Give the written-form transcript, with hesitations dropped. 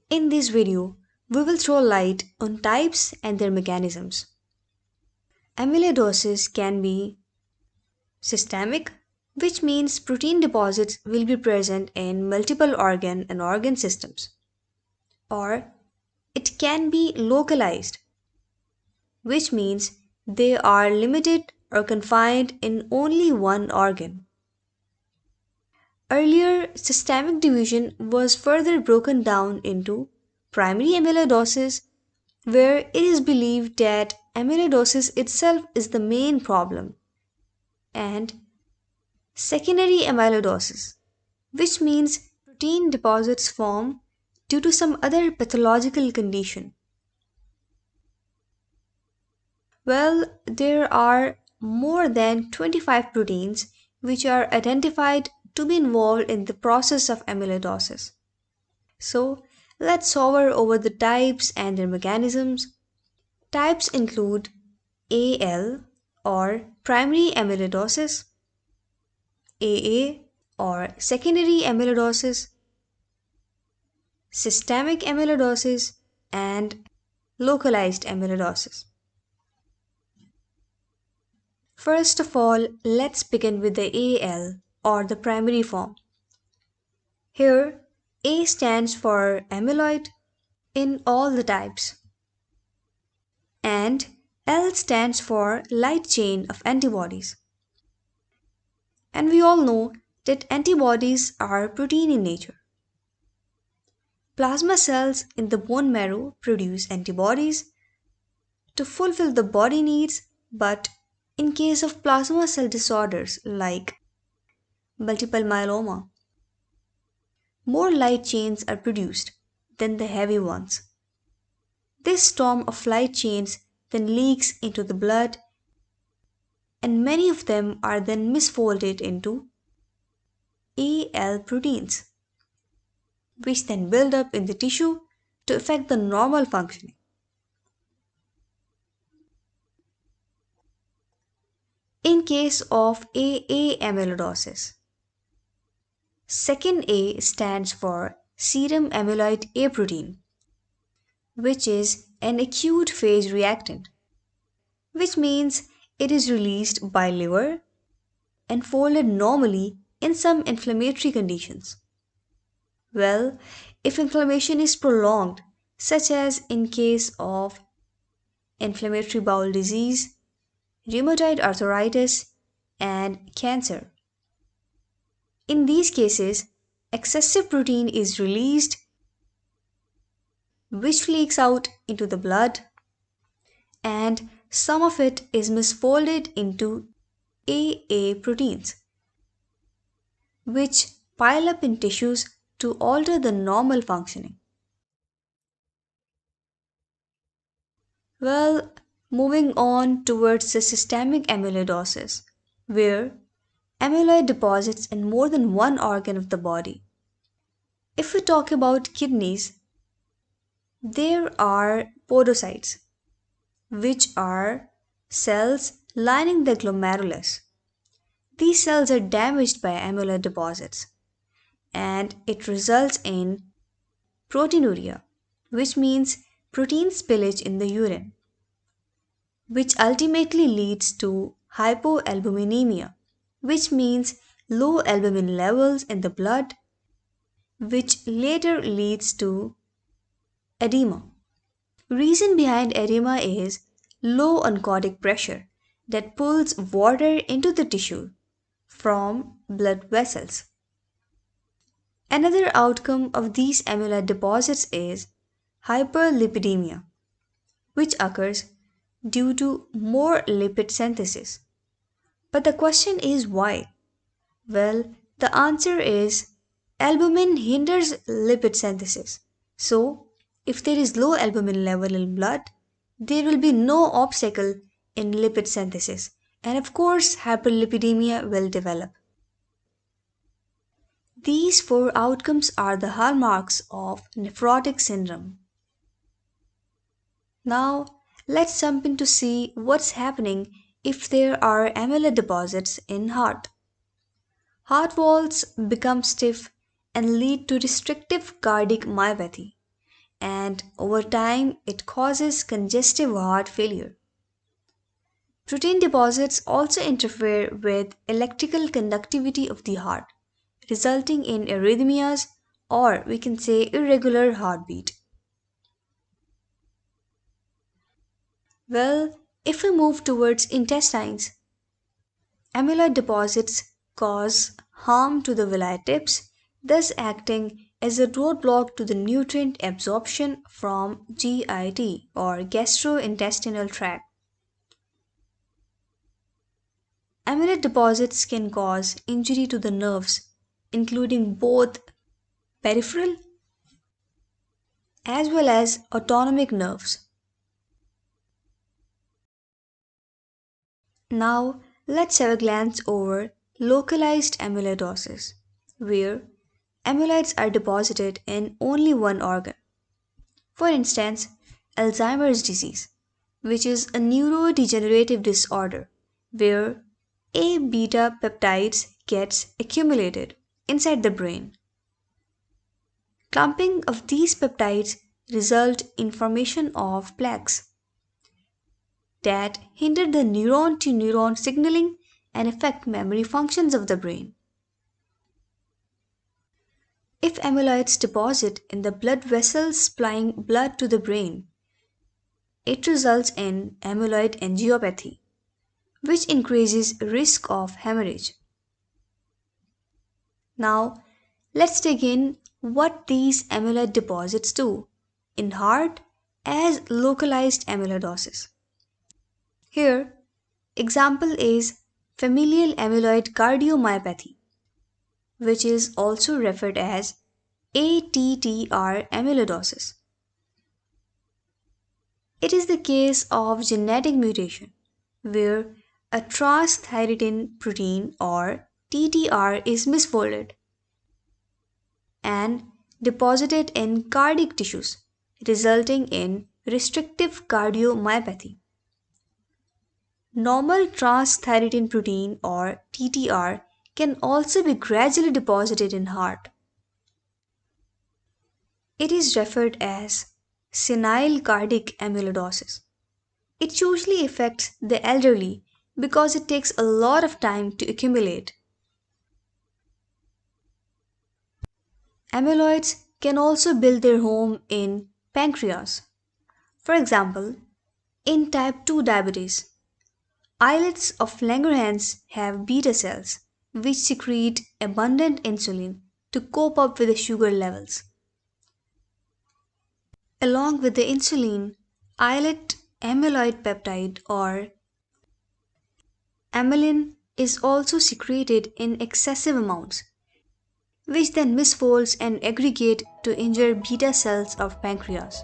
In this video, we will throw light on types and their mechanisms. Amyloidosis can be systemic, which means protein deposits will be present in multiple organ systems. Or it can be localized, which means they are limited or confined in only one organ. Earlier, systemic division was further broken down into primary amyloidosis, where it is believed that amyloidosis itself is the main problem, and secondary amyloidosis, which means protein deposits form due to some other pathological condition. Well, there are more than 25 proteins which are identified to be involved in the process of amyloidosis. So, let's hover over the types and their mechanisms. Types include AL or primary amyloidosis, AA or secondary amyloidosis, systemic amyloidosis, and localized amyloidosis. First of all, let's begin with the AL or the primary form. Here, A stands for amyloid in all the types, and L stands for light chain of antibodies. And we all know that antibodies are protein in nature. Plasma cells in the bone marrow produce antibodies to fulfill the body needs, but in case of plasma cell disorders like multiple myeloma, more light chains are produced than the heavy ones. This storm of light chains then leaks into the blood, and many of them are then misfolded into AL proteins, which then build up in the tissue to affect the normal functioning. In case of AA amyloidosis, second A stands for serum amyloid A protein, which is an acute phase reactant, which means it is released by liver and folded normally in some inflammatory conditions. Well, if inflammation is prolonged, such as in case of inflammatory bowel disease, rheumatoid arthritis, and cancer. In these cases, excessive protein is released, which leaks out into the blood, and some of it is misfolded into AA proteins, which pile up in tissues to alter the normal functioning. Well, moving on towards the systemic amyloidosis, where amyloid deposits in more than one organ of the body. If we talk about kidneys, there are podocytes, which are cells lining the glomerulus. These cells are damaged by amyloid deposits, and it results in proteinuria, which means protein spillage in the urine, which ultimately leads to hypoalbuminemia, which means low albumin levels in the blood, which later leads to edema. Reason behind edema is low oncotic pressure that pulls water into the tissue from blood vessels. Another outcome of these amyloid deposits is hyperlipidemia, which occurs due to more lipid synthesis. But the question is why? Well, the answer is albumin hinders lipid synthesis. So, if there is low albumin level in blood, there will be no obstacle in lipid synthesis, and of course, hyperlipidemia will develop. These four outcomes are the hallmarks of nephrotic syndrome. Now, let's jump in to see what's happening if there are amyloid deposits in heart. Heart walls become stiff and lead to restrictive cardiac myopathy, and over time it causes congestive heart failure. Protein deposits also interfere with electrical conductivity of the heart, resulting in arrhythmias or we can say irregular heartbeat. Well, if we move towards intestines, amyloid deposits cause harm to the villi tips, thus acting as a roadblock to the nutrient absorption from GIT or gastrointestinal tract. Amyloid deposits can cause injury to the nerves, including both peripheral as well as autonomic nerves. Now, let's have a glance over localized amyloidosis, where amyloids are deposited in only one organ. For instance, Alzheimer's disease, which is a neurodegenerative disorder where A beta peptides gets accumulated inside the brain. Clumping of these peptides result in formation of plaques that hinder the neuron to neuron signaling and affect memory functions of the brain. If amyloids deposit in the blood vessels supplying blood to the brain, it results in amyloid angiopathy, which increases risk of hemorrhage. Now, let's dig in what these amyloid deposits do in heart as localized amyloidosis. Here, example is familial amyloid cardiomyopathy, which is also referred as ATTR amyloidosis. It is the case of genetic mutation where a transthyretin protein or TTR is misfolded and deposited in cardiac tissues, resulting in restrictive cardiomyopathy. Normal transthyretin protein or TTR can also be gradually deposited in heart. It is referred as senile cardiac amyloidosis. It usually affects the elderly because it takes a lot of time to accumulate. Amyloids can also build their home in pancreas. For example, in type 2 diabetes, islets of Langerhans have beta cells which secrete abundant insulin to cope up with the sugar levels. Along with the insulin, islet amyloid peptide or amylin is also secreted in excessive amounts, which then misfolds and aggregate to injure beta cells of pancreas.